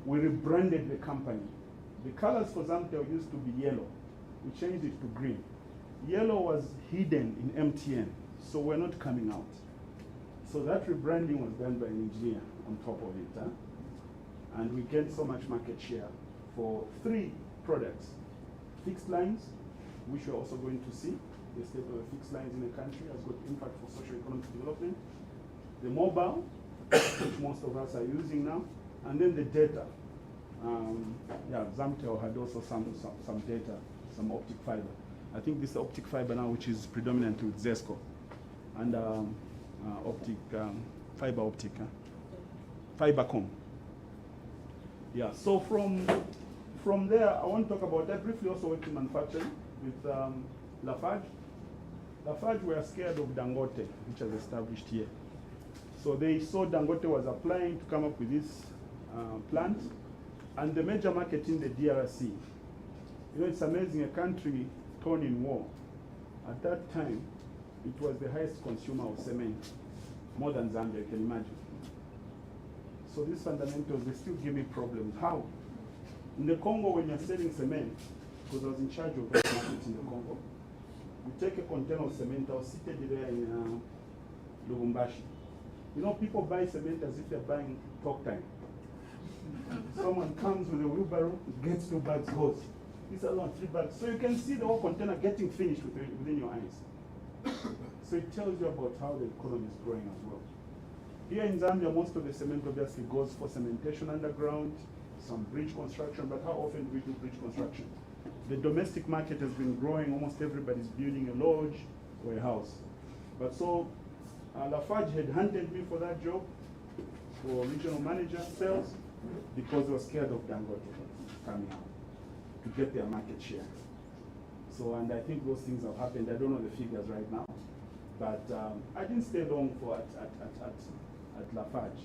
we rebranded the company. The colors for Zamtel used to be yellow. We changed it to green. Yellow was hidden in MTN, so we're not coming out. So that rebranding was done by an engineer on top of it. And we gained so much market share for 3 products. Fixed lines, which we're also going to see. The state of the fixed lines in the country has got impact for socio-economic development. The mobile, which most of us are using now, and then the data. Zamtel had also some data, some optic fiber. I think this optic fiber now, which is predominant with Zesco, and fiber optic, Fibercom. Yeah, so from there, I want to talk about that. Briefly also worked in manufacturing with Lafarge. Lafarge were scared of Dangote, which was established here. So they saw Dangote was applying to come up with this plant, and the major market in the DRC. You know, it's amazing, a country torn in war. At that time, it was the highest consumer of cement, more than Zambia, you can imagine. So these fundamentals, they still give me problems. How? In the Congo, when you're selling cement, because I was in charge of that market in the Congo, you take a container of cement. I was seated there in Lubumbashi. You know, people buy cement as if they're buying talk time. Someone comes with a wheelbarrow, gets 2 bags, goes. These are not 3 bags. So you can see the whole container getting finished within your eyes. So it tells you about how the economy is growing as well. Here in Zambia, most of the cement obviously goes for cementation underground, some bridge construction, but how often do we do bridge construction? The domestic market has been growing. Almost everybody's building a lodge or a house. But so Lafarge had hunted me for that job, for regional manager sales, because they were scared of Dangote coming out to get their market share. So, and I think those things have happened. I don't know the figures right now, but I didn't stay long for at Lafarge.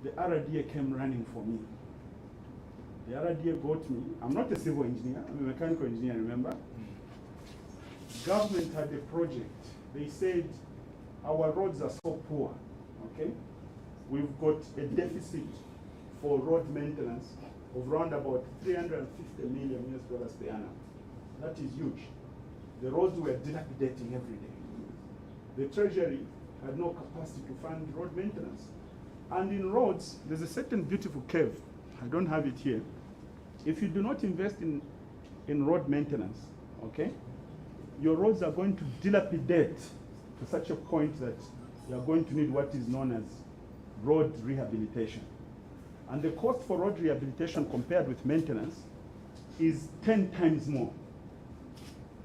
The RDA came running for me. The RDA got me. I'm not a civil engineer, I'm a mechanical engineer, remember? Government had a project. They said, our roads are so poor, okay? We've got a deficit for road maintenance of around about $350 million per annum. That is huge. The roads were dilapidating every day. The Treasury had no capacity to fund road maintenance. And in roads, there's a certain beautiful curve. I don't have it here. If you do not invest in road maintenance, okay, your roads are going to dilapidate to such a point that you're going to need what is known as road rehabilitation. And the cost for road rehabilitation compared with maintenance is 10 times more.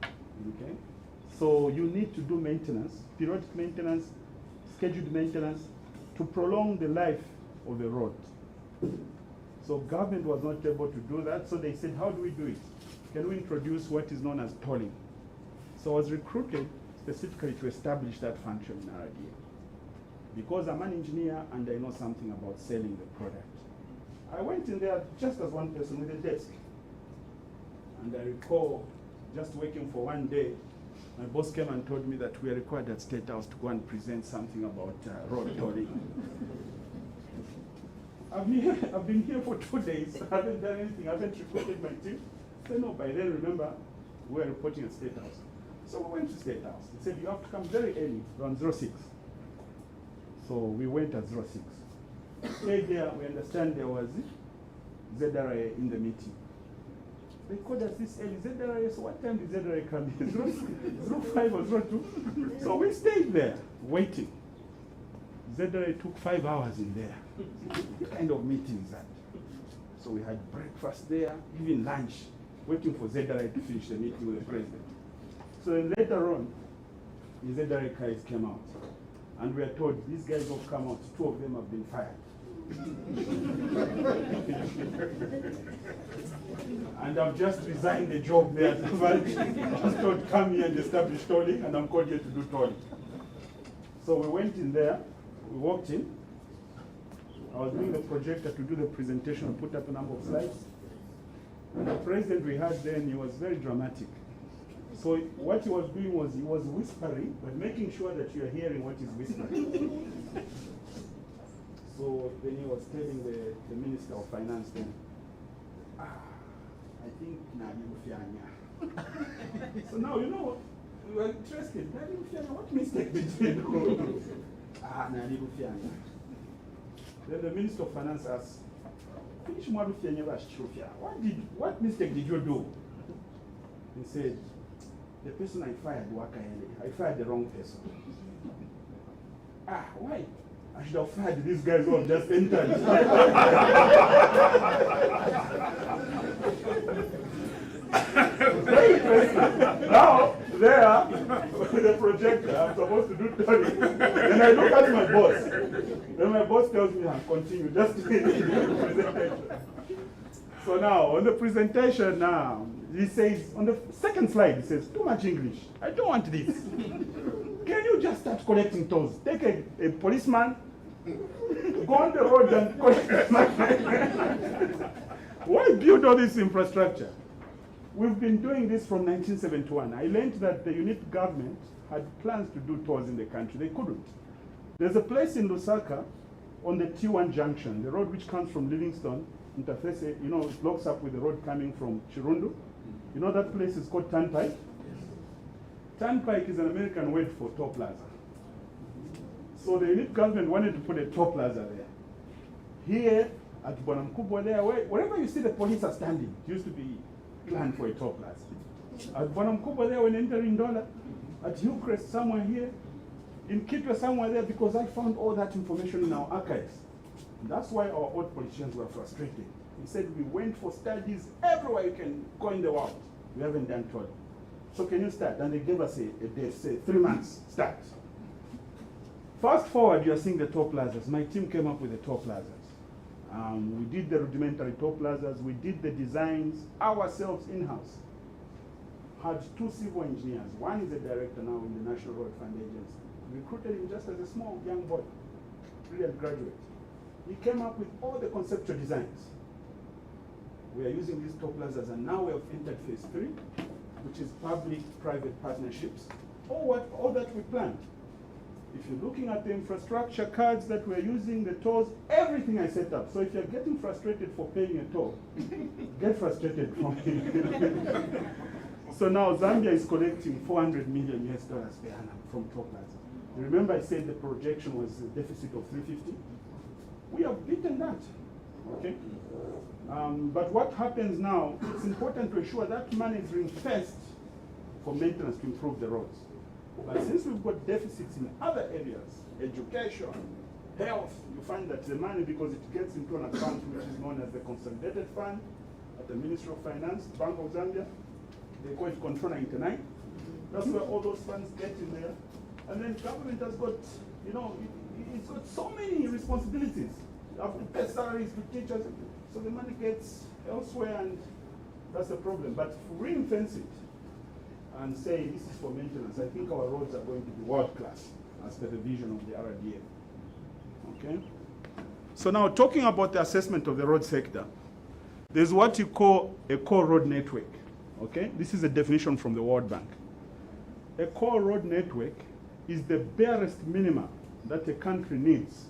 Okay? So you need to do maintenance, periodic maintenance, scheduled maintenance, to prolong the life of the road. So government was not able to do that, so they said, how do we do it? Can we introduce what is known as tolling? So I was recruited specifically to establish that function in RDA. Because I'm an engineer and I know something about selling the product. I went in there just as one person with a desk. And I recall just working for one day, my boss came and told me that we are required at State House to go and present something about road tolling. I've been here for 2 days, I haven't done anything, I haven't recruited my team. I said, no, by then, remember, we were reporting at State House. So we went to State House. They said, you have to come very early, around 06. So we went at 06. Stayed there, we understand there was ZRA in the meeting. They called us this early, ZRA, so what time did ZRA come in? 05 or 02? So we stayed there, waiting. ZRA took 5 hours in there. What kind of meeting is that? So we had breakfast there, even lunch, waiting for ZRA to finish the meeting with the president. So then later on, the ZRA guys came out. And we are told, these guys have come out, 2 of them have been fired. And I've just resigned the job there. I was told, come here and establish tolling, and I'm called here to do tolling. So we went in there, we walked in. I was doing the projector to do the presentation and put up a number of slides. And the president we had then, he was very dramatic. So what he was doing was, he was whispering, but making sure that you are hearing what he's whispering. So then he was telling the Minister of Finance then, I think Nadi Mufianya. So now, you know, we were interested. Nadi Mufianya, what mistake did you do? Nadi Mufianya. Then the Minister of Finance asked, what mistake did you do? He said, the person I fired, I fired the wrong person. Why? I should have fired these guys who have just entered. Very interesting. Now, there, with the projector, I'm supposed to do Tony. Then I look at my boss. Then my boss tells me, continue, just do the presentation. So now, on the presentation now, he says, on the second slide, he says, too much English. I don't want this. Can you just start collecting tolls? Take a policeman, go on the road and collect money. Why build all this infrastructure? We've been doing this from 1971. I learned that the unit government had plans to do tolls in the country. They couldn't. There's a place in Lusaka on the T1 junction, the road which comes from Livingstone, interface, you know, it locks up with the road coming from Chirundu. You know that place is called Turnpike? Turnpike is an American word for toll plaza. So the unit government wanted to put a toll plaza there. Here at Bonamkubwa there, wherever you see the police are standing, it used to be planned for a toll plaza. At Bonamkubwa there, when entering Ndola, at Hillcrest somewhere here, in Kitwe somewhere there, because I found all that information in our archives. And that's why our old politicians were frustrated. He said, we went for studies everywhere you can go in the world. We haven't done toll. So can you start? And they gave us a date, say 3 months, start. Fast forward, you are seeing the toll plazas. My team came up with the toll plazas. We did the rudimentary toll plazas. We did the designs ourselves in-house. Had 2 civil engineers. One is a director now in the National Road Fund Agency. Recruited him just as a small young boy, brilliant graduate. He came up with all the conceptual designs. We are using these toll plazas, and now we have entered phase 3, which is public-private partnerships. All that we planned. If you're looking at the infrastructure cards that we're using, the tolls, everything I set up. So if you're getting frustrated for paying a toll, get frustrated from me. So now Zambia is collecting $400 million per annum from toll plazas. You remember I said the projection was a deficit of 350? We have beaten that, okay? But what happens now, it's important to ensure that money is reinvested for maintenance to improve the roads. But since we've got deficits in other areas, education, health, you find that the money, because it gets into an account which is known as the Consolidated Fund at the Ministry of Finance, Bank of Zambia, they call it Control 99. That's where all those funds get in there. And then government has got, you know, it's got so many responsibilities. You have to pay salaries to teachers, so the money gets elsewhere, and that's the problem. But if we ring-fence it and say this is for maintenance, I think our roads are going to be world-class as per the vision of the RDF. Okay? So now talking about the assessment of the road sector, there's what you call a core road network. Okay? This is a definition from the World Bank. A core road network is the barest minimum that a country needs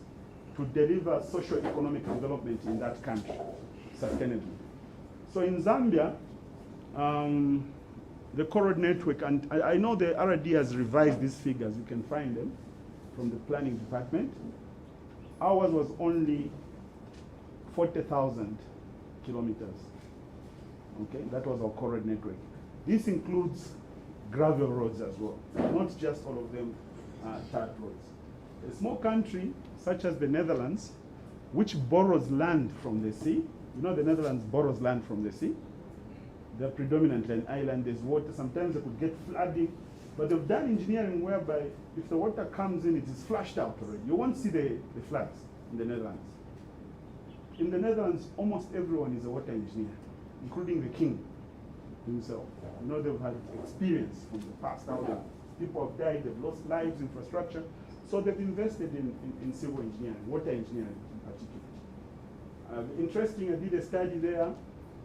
to deliver socio-economic development in that country sustainably. So in Zambia, the core road network, and I know the RD has revised these figures, you can find them from the planning department. Ours was only 40,000 kilometers. Okay, that was our core road network. This includes gravel roads as well, not just all of them tarred roads. A small country such as the Netherlands, which borrows land from the sea, you know the Netherlands borrows land from the sea. They're predominantly an island, there's water, sometimes they could get flooding, but they've done engineering whereby if the water comes in, it is flushed out already. You won't see the floods in the Netherlands. In the Netherlands, almost everyone is a water engineer, including the king himself. You know, they've had experience from the past, how the people have died, they've lost lives, infrastructure. So they've invested in civil engineering, water engineering in particular. Interesting, I did a study there,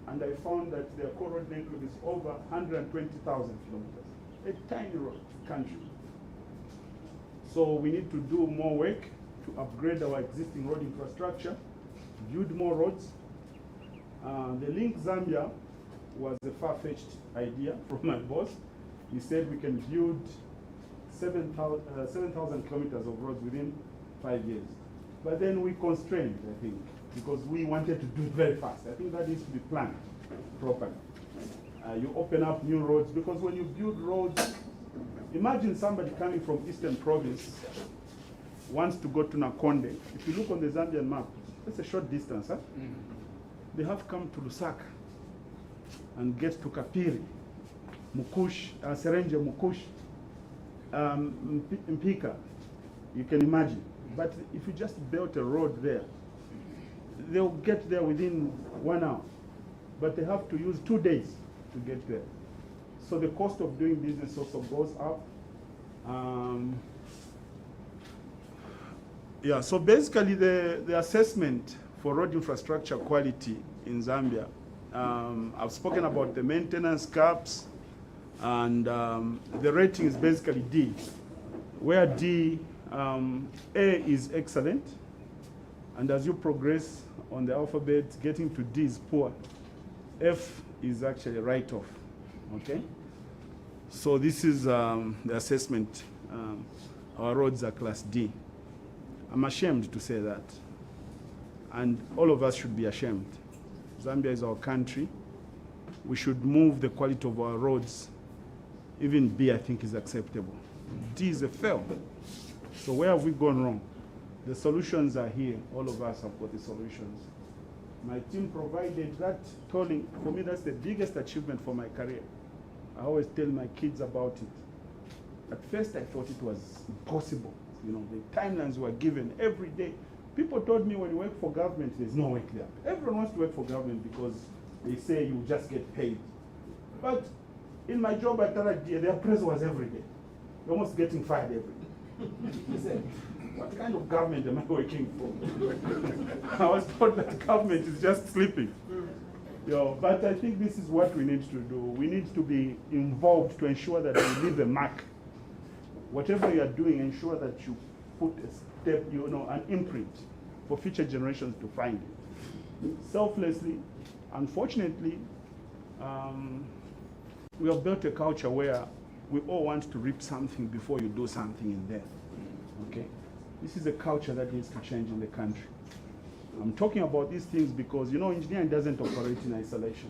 and I found that their core road network is over 120,000 kilometers. A tiny road country. So we need to do more work to upgrade our existing road infrastructure, build more roads. The Link Zambia was a far-fetched idea from my boss. He said we can build 7,000 kilometers of roads within 5 years. But then we constrained, I think, because we wanted to do it very fast. I think that needs to be planned properly. You open up new roads, because when you build roads, imagine somebody coming from Eastern Province wants to go to Nakonde. If you look on the Zambian map, that's a short distance, huh? Mm-hmm. They have to come to Lusaka and get to Kapiri, Mukush, Serenje, Mukush, Mpika. You can imagine. But if you just built a road there, they'll get there within 1 hour. But they have to use 2 days to get there. So the cost of doing business also goes up. Yeah, so basically the assessment for road infrastructure quality in Zambia, I've spoken about the maintenance caps, and the rating is basically D, where D, A is excellent, and as you progress on the alphabet, getting to D is poor. F is actually write-off, okay? So this is the assessment. Our roads are class D. I'm ashamed to say that. And all of us should be ashamed. Zambia is our country. We should move the quality of our roads. Even B, I think, is acceptable. D is a fail. So where have we gone wrong? The solutions are here. All of us have got the solutions. My team provided that tolling. For me, that's the biggest achievement for my career. I always tell my kids about it. At first, I thought it was impossible. You know, the timelines were given every day. People told me when you work for government, there's no work there. Everyone wants to work for government because they say you just get paid. But in my job at Tarajia, the appraisal was every day. You're almost getting fired every day. They said, what kind of government am I working for? I was told that government is just sleeping. You know, but I think this is what we need to do. We need to be involved to ensure that we leave a mark. Whatever you are doing, ensure that you put a step, you know, an imprint for future generations to find it. Selflessly, unfortunately, we have built a culture where we all want to reap something before you do something in there. Okay? This is a culture that needs to change in the country. I'm talking about these things because, you know, engineering doesn't operate in isolation.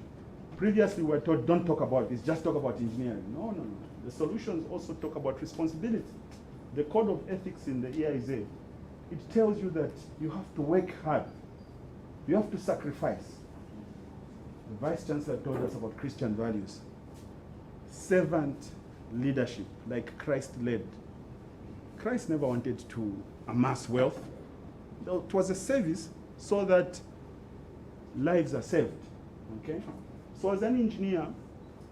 Previously, we were taught, don't talk about this, just talk about engineering. No, no, no. The solutions also talk about responsibility. The code of ethics in the EIZ, it tells you that you have to work hard. You have to sacrifice. The Vice Chancellor told us about Christian values. Servant leadership, like Christ led. Christ never wanted to amass wealth. It was a service so that lives are saved. Okay? So as an engineer,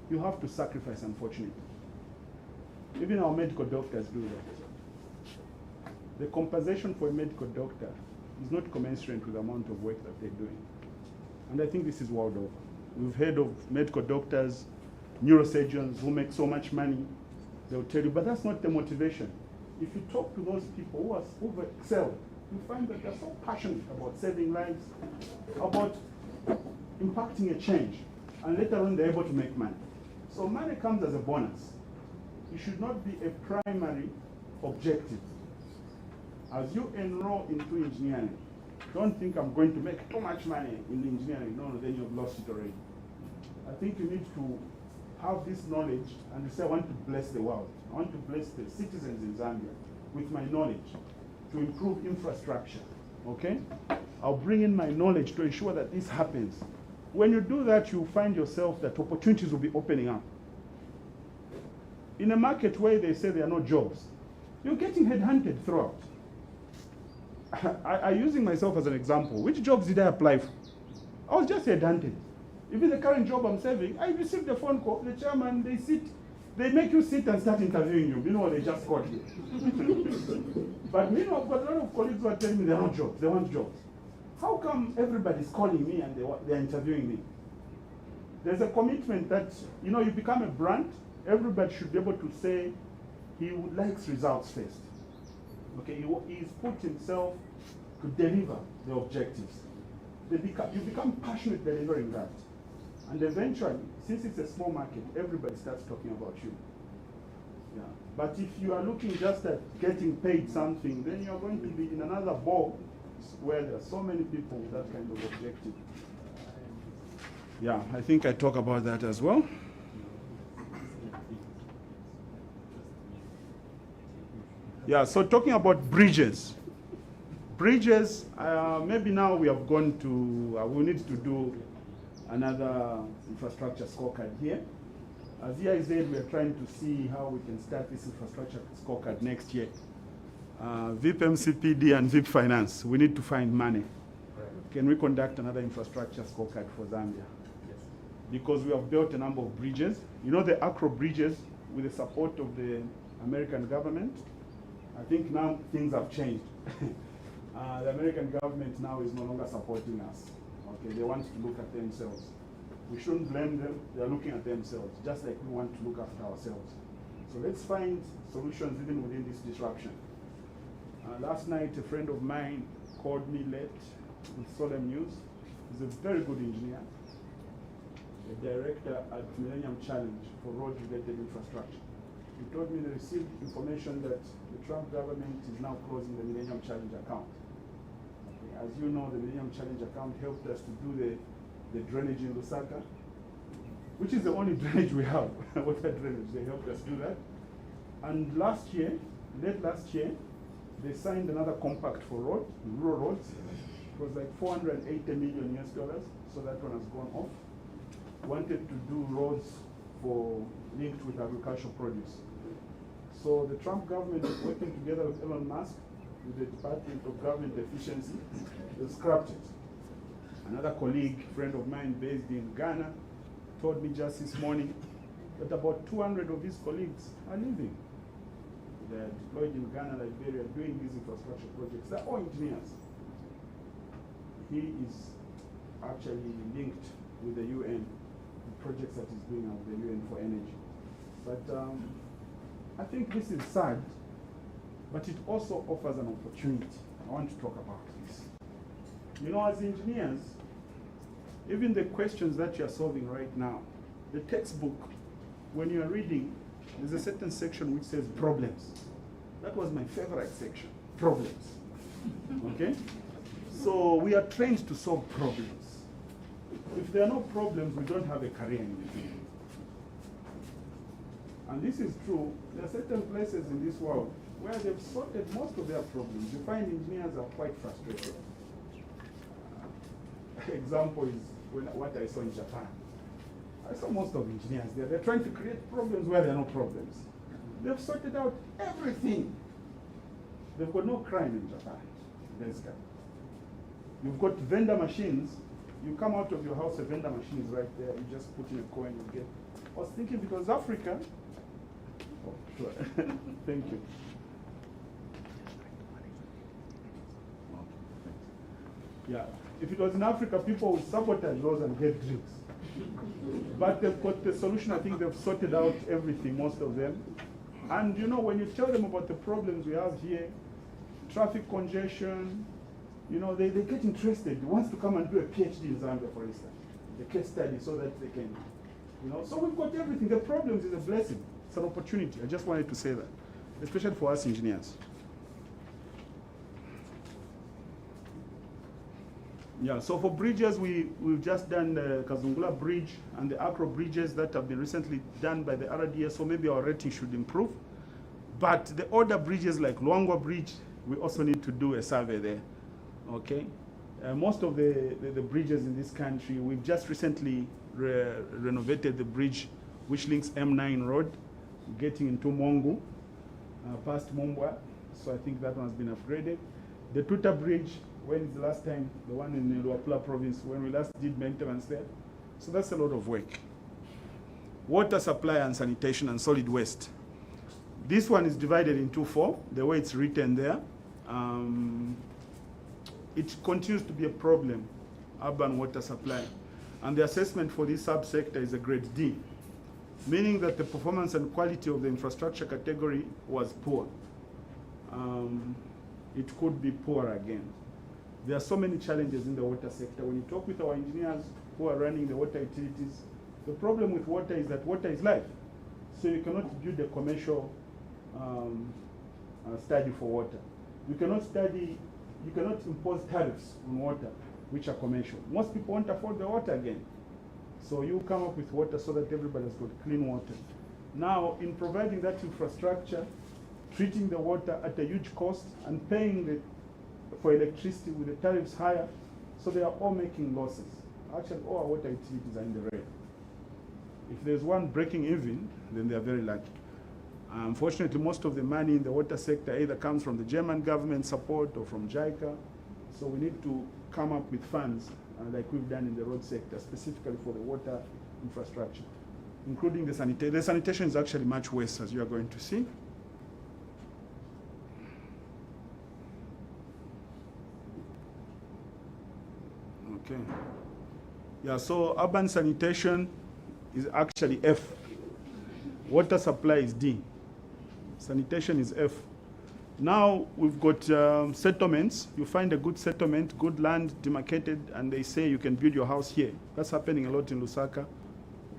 you have to sacrifice, unfortunately. Even our medical doctors do that. The compensation for a medical doctor is not commensurate with the amount of work that they're doing. And I think this is world over. We've heard of medical doctors, neurosurgeons who make so much money. They'll tell you, but that's not the motivation. If you talk to those people who've excelled, you find that they're so passionate about saving lives, about impacting a change, and later on they're able to make money. So money comes as a bonus. It should not be a primary objective. As you enroll into engineering, don't think I'm going to make too much money in engineering. No, then you've lost it already. I think you need to have this knowledge and you say, I want to bless the world. I want to bless the citizens in Zambia with my knowledge to improve infrastructure, okay? I'll bring in my knowledge to ensure that this happens. When you do that, you find yourself that opportunities will be opening up. In a market where they say there are no jobs, you're getting headhunted throughout. I'm using myself as an example. Which jobs did I apply for? I was just headhunted. Even the current job I'm serving, I received a phone call. The chairman, they make you sit and start interviewing you. You know, they just called you. But you know, I've got a lot of colleagues who are telling me they want jobs. They want jobs. How come everybody's calling me and they're interviewing me? There's a commitment that, you know, you become a brand. Everybody should be able to say he likes results first. Okay, he's put himself to deliver the objectives. You become passionate delivering that. And eventually, since it's a small market, everybody starts talking about you. Yeah. But if you are looking just at getting paid something, then you're going to be in another ball where there are so many people with that kind of objective. Yeah, I think I talk about that as well. Yeah, so talking about bridges. Bridges, maybe now we have gone to, we need to do another infrastructure scorecard here. As here is said, we are trying to see how we can start this infrastructure scorecard next year. VIP MCPD and VIP Finance, we need to find money. Right. Can we conduct another infrastructure scorecard for Zambia? Yes. Because we have built a number of bridges. You know the acro bridges with the support of the American government? I think now things have changed. The American government now is no longer supporting us. Okay, they want to look at themselves. We shouldn't blame them, they're looking at themselves, just like we want to look after ourselves. So let's find solutions even within this disruption. Last night, a friend of mine called me late with solemn news. He's a very good engineer, a director at Millennium Challenge for road-related infrastructure. He told me they received information that the Trump government is now closing the Millennium Challenge account. Okay. As you know, the Millennium Challenge account helped us to do the drainage in Lusaka, which is the only drainage we have, water drainage. They helped us do that. And last year, late last year, they signed another compact for rural roads. It was like $480 million US, so that one has gone off. Wanted to do roads linked with agricultural produce. So the Trump government is working together with Elon Musk, with the Department of Government Efficiency, they scrapped it. Another colleague, friend of mine based in Ghana, told me just this morning that about 200 of his colleagues are leaving. They are deployed in Ghana, Liberia, doing these infrastructure projects. They're all engineers. He is actually linked with the UN, the projects that he's doing with the UN for energy. But I think this is sad, but it also offers an opportunity. I want to talk about this. You know, as engineers, even the questions that you're solving right now, the textbook, when you're reading, there's a certain section which says problems. That was my favorite section, problems. Okay? So we are trained to solve problems. If there are no problems, we don't have a career in engineering. And this is true. There are certain places in this world where they've sorted most of their problems. You find engineers are quite frustrated. Example is what I saw in Japan. I saw most of engineers there. They're trying to create problems where there are no problems. They've sorted out everything. They've got no crime in Japan. You've got vendor machines. You come out of your house, a vendor machine is right there. You just put in a coin and get. I was thinking because Africa. Oh, sure. Thank you. Yeah. If it was in Africa, people would sabotage those and get drinks. But they've got the solution. I think they've sorted out everything, most of them. And you know, when you tell them about the problems we have here, traffic congestion, you know, they get interested. They want to come and do a PhD in Zambia, for instance, a case study, so that they can, you know. So we've got everything. The problems is a blessing. It's an opportunity. I just wanted to say that, especially for us engineers. Yeah, so for bridges, we've just done the Kazungula Bridge and the Acro bridges that have been recently done by the RDS, so maybe our rating should improve. But the older bridges like Luangwa Bridge, we also need to do a survey there, okay? Most of the bridges in this country, we've just recently renovated the bridge which links M9 Road, getting into Mongu, past Mumbwa, so I think that one's been upgraded. The Tuta Bridge, when is the last time, the one in Luapula province, when we last did maintenance there? So that's a lot of work. Water supply and sanitation and solid waste. This one is divided into 4, the way it's written there. It continues to be a problem, urban water supply. And the assessment for this subsector is a grade D, meaning that the performance and quality of the infrastructure category was poor. it could be poor again. There are so many challenges in the water sector. When you talk with our engineers who are running the water utilities, the problem with water is that water is life. So you cannot build a commercial study for water. You cannot impose tariffs on water which are commercial. Most people won't afford the water again. So you come up with water so that everybody's got clean water. Now, in providing that infrastructure, treating the water at a huge cost and paying for electricity with the tariffs higher, so they are all making losses. Actually, all our water utilities are in the red. If there's one breaking even, then they are very lucky. Unfortunately, most of the money in the water sector either comes from the German government support or from JICA. So we need to come up with funds like we've done in the road sector, specifically for the water infrastructure, including the sanitation. The sanitation is actually much worse, as you are going to see. Okay. Yeah, so urban sanitation is actually F. Water supply is D. Sanitation is F. Now we've got settlements. You find a good settlement, good land demarcated, and they say you can build your house here. That's happening a lot in Lusaka,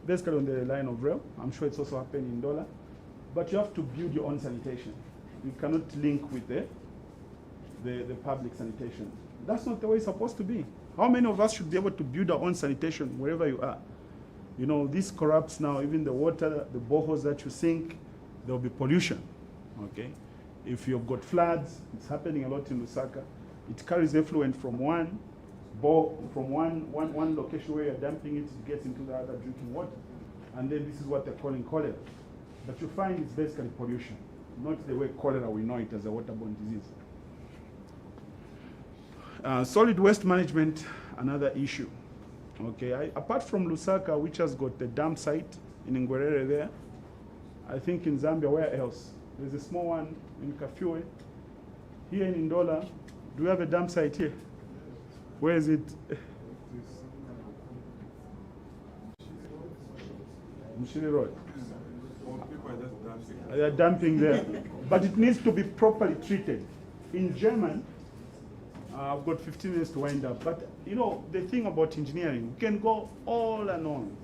basically on the line of rail. I'm sure it's also happening in Ndola. But you have to build your own sanitation. You cannot link with the public sanitation. That's not the way it's supposed to be. How many of us should be able to build our own sanitation wherever you are? You know, this corrupts now even the water, the boreholes that you sink, there will be pollution, okay? If you've got floods, it's happening a lot in Lusaka, it carries effluent from one location where you're dumping it gets into the other drinking water. And then this is what they're calling cholera. But you find it's basically pollution, not the way cholera we know it as a waterborne disease. Solid waste management, another issue. Okay, apart from Lusaka, which has got the dump site in Ngwerere there, I think in Zambia, where else? There's a small one in Kafue. Here in Ndola, do we have a dump site here? Where is it? Mushiri Road. They are dumping there. But it needs to be properly treated. In German, I've got 15 minutes to wind up, but you know, the thing about engineering, we can go all and on.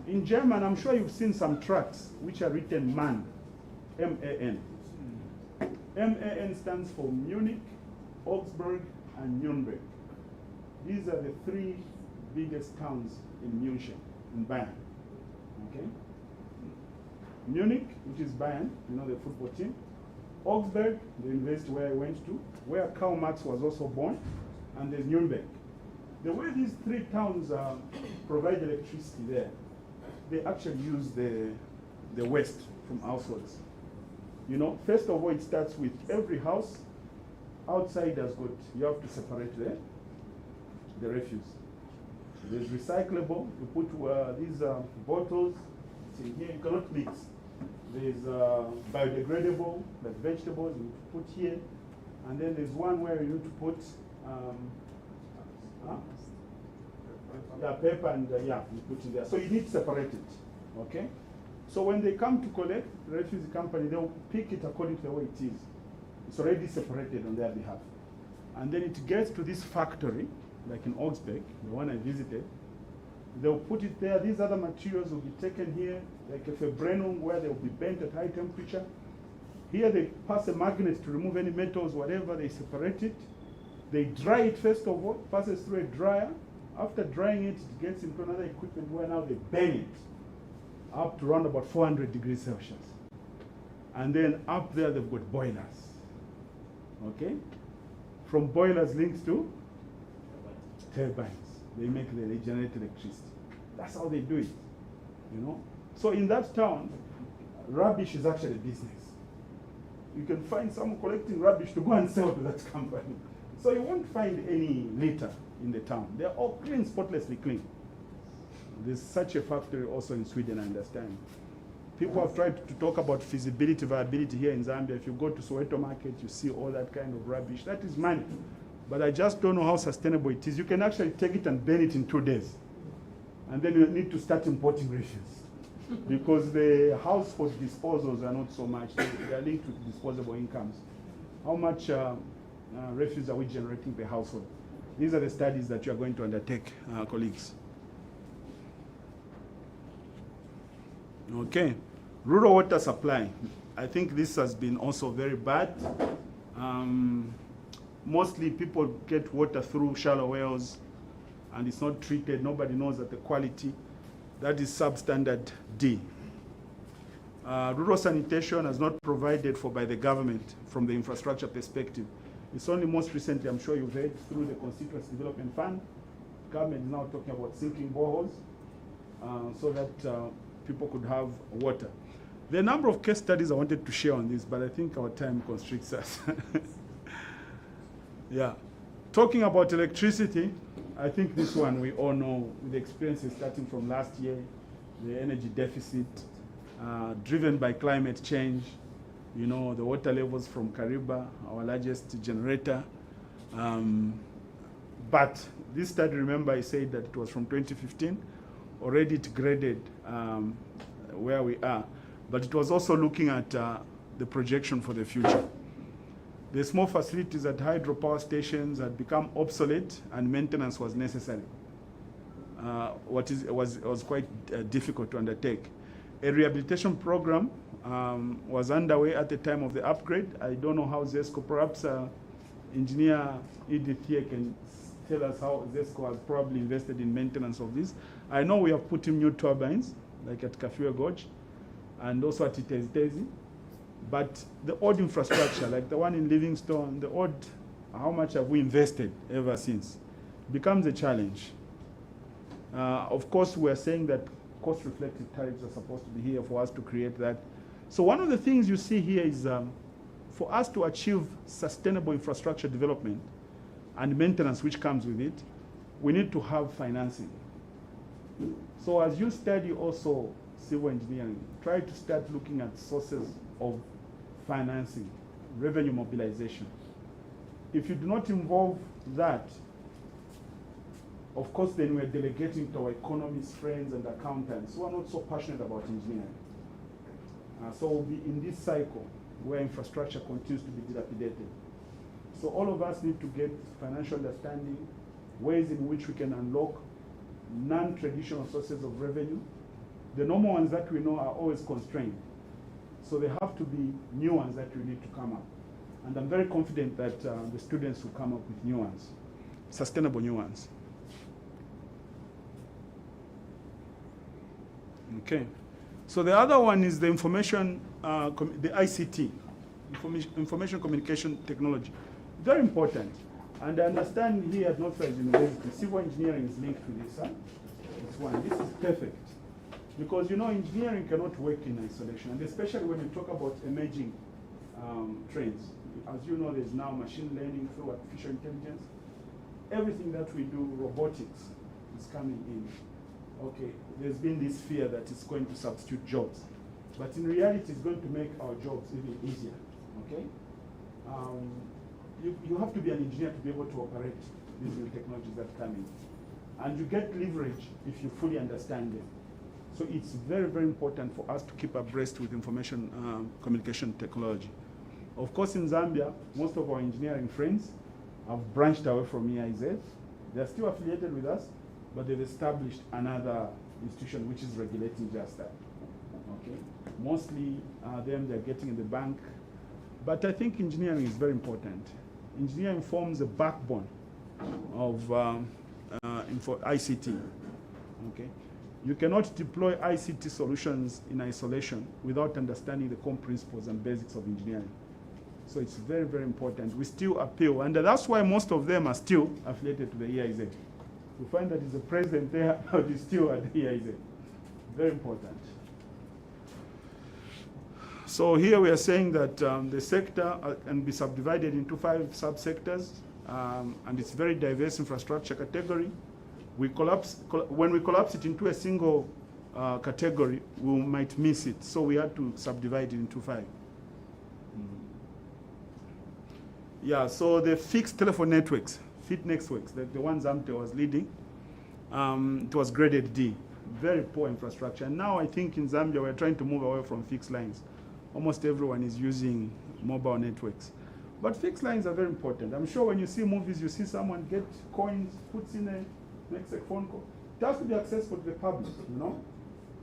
In German, I'm sure you've seen some trucks which are written MAN, M-A-N. M-A-N stands for Munich, Augsburg, and Nuremberg. These are the three biggest towns in München, in Bayern, okay? Munich, which is Bayern, you know, the football team. Augsburg, the university where I went to, where Karl Marx was also born, and there's Nuremberg. The way these three towns provide electricity there, they actually use the waste from households. You know, first of all, it starts with every house outside has got, you have to separate the refuse. There's recyclable, you put these bottles, see here, you cannot mix. There's biodegradable, like vegetables, you put here. And then there's one where you need to put paper and you put it there. So you need to separate it, okay? So when they come to collect, the refuse company, they'll pick it according to the way it is. It's already separated on their behalf. And then it gets to this factory, like in Augsburg, the one I visited. They'll put it there. These other materials will be taken here, like a fibrenum, where they'll be bent at high temperature. Here they pass a magnet to remove any metals, whatever, they separate it. They dry it first of all, passes through a dryer. After drying it, it gets into another equipment where now they burn it up to around about 400 degrees Celsius. And then up there they've got boilers, okay? From boilers linked to turbines. They generate electricity. That's how they do it, you know? So in that town, rubbish is actually a business. You can find someone collecting rubbish to go and sell to that company. So you won't find any litter in the town. They're all clean, spotlessly clean. There's such a factory also in Sweden, I understand. People have tried to talk about feasibility, viability here in Zambia. If you go to Soweto Market, you see all that kind of rubbish. That is money. But I just don't know how sustainable it is. You can actually take it and burn it in 2 days. And then you need to start importing refuse. Because the household disposals are not so much. They are linked with disposable incomes. How much refuse are we generating per household? These are the studies that you are going to undertake, colleagues. Okay, rural water supply. I think this has been also very bad. Mostly people get water through shallow wells and it's not treated. Nobody knows that the quality. That is substandard D. Rural sanitation is not provided for by the government from the infrastructure perspective. It's only most recently, I'm sure you've heard, through the Constituency Development Fund. Government is now talking about sinking boreholes so that people could have water. There are a number of case studies I wanted to share on this, but I think our time constricts us. Yeah. Talking about electricity, I think this one we all know, with the experiences starting from last year, the energy deficit, driven by climate change, you know, the water levels from Kariba, our largest generator. But this study, remember, I said that it was from 2015. Already it graded where we are. But it was also looking at the projection for the future. The small facilities at hydropower stations had become obsolete and maintenance was necessary. Was quite difficult to undertake. A rehabilitation program was underway at the time of the upgrade. I don't know how ZESCO, perhaps Engineer Edith here can tell us how ZESCO has probably invested in maintenance of this. I know we have put in new turbines, like at Kafue Gorge, and also at Itezitezi. But the old infrastructure, like the one in Livingstone, the old, how much have we invested ever since? Becomes a challenge. Of course, we're saying that cost-reflective tariffs are supposed to be here for us to create that. So one of the things you see here is for us to achieve sustainable infrastructure development and maintenance which comes with it, we need to have financing. So as you study also civil engineering, try to start looking at sources of financing, revenue mobilization. If you do not involve that, of course, then we're delegating to our economists, friends, and accountants who are not so passionate about engineering. So we'll be in this cycle where infrastructure continues to be dilapidated. So all of us need to get financial understanding, ways in which we can unlock non-traditional sources of revenue. The normal ones that we know are always constrained. So there have to be new ones that we need to come up. And I'm very confident that the students will come up with new ones, sustainable new ones. Okay. So the other one is the information, the ICT, information communication technology. Very important. And I understand here at Northrise University, civil engineering is linked to this. Huh? This one. This is perfect. Because, you know, engineering cannot work in isolation, and especially when you talk about emerging trends. As you know, there's now machine learning through artificial intelligence. Everything that we do, robotics, is coming in. Okay, there's been this fear that it's going to substitute jobs. But in reality, it's going to make our jobs even easier, okay? You have to be an engineer to be able to operate these new technologies that come in. And you get leverage if you fully understand them. So it's very, very important for us to keep abreast with information communication technology. Of course, in Zambia, most of our engineering friends have branched away from EIZ. They're still affiliated with us, but they've established another institution which is regulating just that. Okay, mostly they're getting in the bank. But I think engineering is very important. Engineering forms the backbone of ICT. Okay. You cannot deploy ICT solutions in isolation without understanding the core principles and basics of engineering. So it's very, very important. We still appeal, and that's why most of them are still affiliated to the EIZ. You find that is the president there, but he's still at the EIZ. Very important. So here we are saying that the sector can be subdivided into 5 subsectors, and it's very diverse infrastructure category. When we collapse it into a single category, we might miss it. So we had to subdivide it into 5. Yeah, so the fixed telephone networks, FIT networks, the ones Zambia was leading, it was graded D. Very poor infrastructure. And now I think in Zambia we're trying to move away from fixed lines. Almost everyone is using mobile networks. But fixed lines are very important. I'm sure when you see movies, you see someone get coins, puts in makes a phone call. It has to be accessible to the public, you know?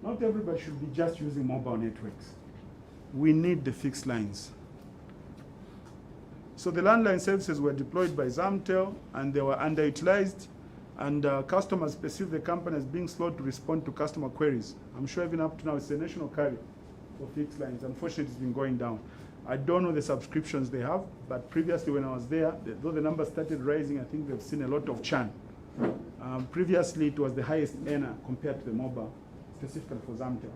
Not everybody should be just using mobile networks. We need the fixed lines. So the landline services were deployed by Zamtel, and they were underutilized, and customers perceive the company as being slow to respond to customer queries. I'm sure even up to now, it's a national carrier for fixed lines. Unfortunately, it's been going down. I don't know the subscriptions they have, but previously when I was there, though the numbers started rising, I think they've seen a lot of churn. Previously, it was the highest earner compared to the mobile, specifically for Zamtel.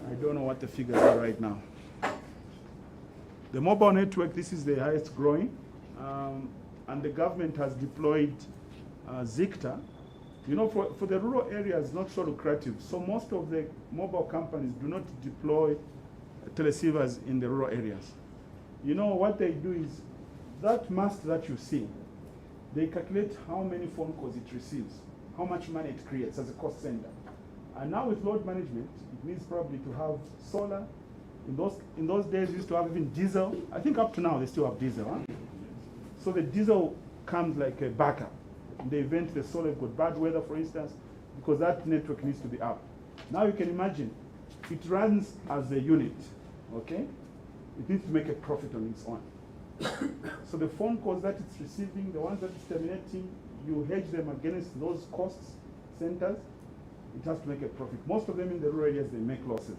I don't know what the figures are right now. The mobile network, this is the highest growing, and the government has deployed Zicta. You know, for the rural areas, not so lucrative. So most of the mobile companies do not deploy teleservers in the rural areas. You know, what they do is, that mast that you see, they calculate how many phone calls it receives, how much money it creates as a cost center. And now with load management, it needs probably to have solar. In those days, we used to have even diesel. I think up to now, they still have diesel. Huh? So the diesel comes like a backup. In the event the solar got bad weather, for instance, because that network needs to be up. Now you can imagine, it runs as a unit, okay? It needs to make a profit on its own. So the phone calls that it's receiving, the ones that it's terminating, you hedge them against those costs centers. It has to make a profit. Most of them in the rural areas, they make losses.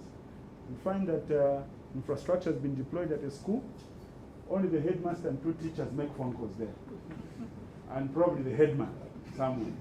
You find that infrastructure has been deployed at a school. Only the headmaster and 2 teachers make phone calls there. And probably the headman somewhere.